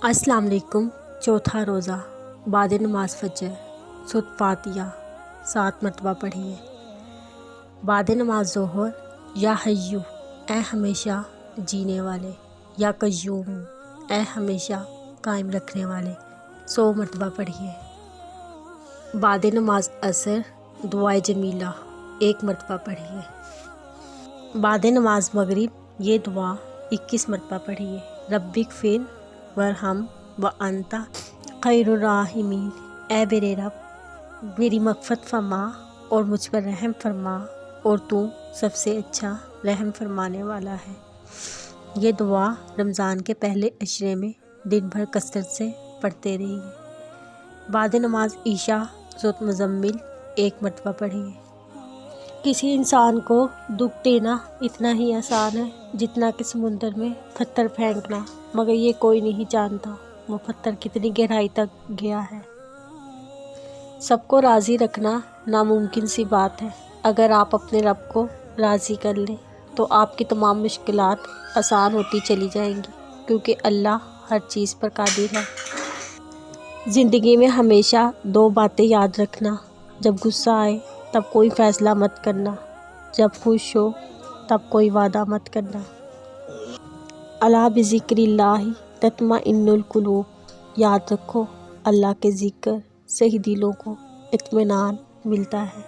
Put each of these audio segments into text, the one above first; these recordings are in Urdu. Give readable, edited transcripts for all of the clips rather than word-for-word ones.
السلام علیکم۔ چوتھا روزہ بعد نماز فجر سورۃ فاتحہ 7 مرتبہ پڑھیے۔ بعد نماز ظہر یا حیو اے ہمیشہ جینے والے، یا قیوم اے ہمیشہ قائم رکھنے والے 100 مرتبہ پڑھیے۔ بعد نماز عصر دعائے جمیلہ 1 مرتبہ پڑھیے۔ بعد نماز مغرب یہ دعا 21 مرتبہ پڑھیے۔ رب اغفر وارحم وانت خیر الراحمین، اے میرے رب میری مغفرت فرما اور مجھ پر رحم فرما، اور تو سب سے اچھا رحم فرمانے والا ہے۔ یہ دعا رمضان کے پہلے عشرے میں دن بھر کثرت سے پڑھتے رہیے۔ بعد نماز عشاء سورۃ مزمل 1 مرتبہ پڑھیے۔ کسی انسان کو دکھ دینا اتنا ہی آسان ہے جتنا کہ سمندر میں پتھر پھینکنا، مگر یہ کوئی نہیں جانتا وہ پتھر کتنی گہرائی تک گیا ہے۔ سب کو راضی رکھنا ناممکن سی بات ہے۔ اگر آپ اپنے رب کو راضی کر لیں تو آپ کی تمام مشکلات آسان ہوتی چلی جائیں گی، کیونکہ اللہ ہر چیز پر قادر ہے۔ زندگی میں ہمیشہ 2 باتیں یاد رکھنا: جب غصہ آئے تب کوئی فیصلہ مت کرنا، جب خوش ہو تب کوئی وعدہ مت کرنا۔ الا بذکر اللہ تطمئن القلوب، یاد رکھو اللہ کے ذکر سے ہی دلوں کو اطمینان ملتا ہے۔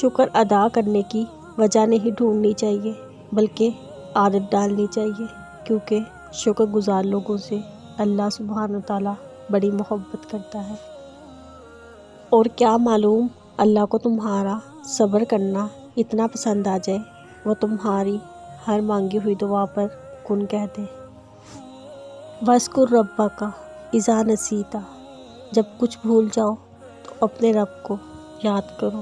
شکر ادا کرنے کی وجہ نہیں ڈھونڈنی چاہیے، بلکہ عادت ڈالنی چاہیے، کیونکہ شکر گزار لوگوں سے اللہ سبحانہ وتعالیٰ بڑی محبت کرتا ہے۔ اور کیا معلوم اللہ کو تمہارا صبر کرنا اتنا پسند آ جائے وہ تمہاری ہر مانگی ہوئی دعا پر کن کہہ دے۔ وَاذْكُر رَبَّكَ اِذَا نَسِيتَ، جب کچھ بھول جاؤ تو اپنے رب کو یاد کرو۔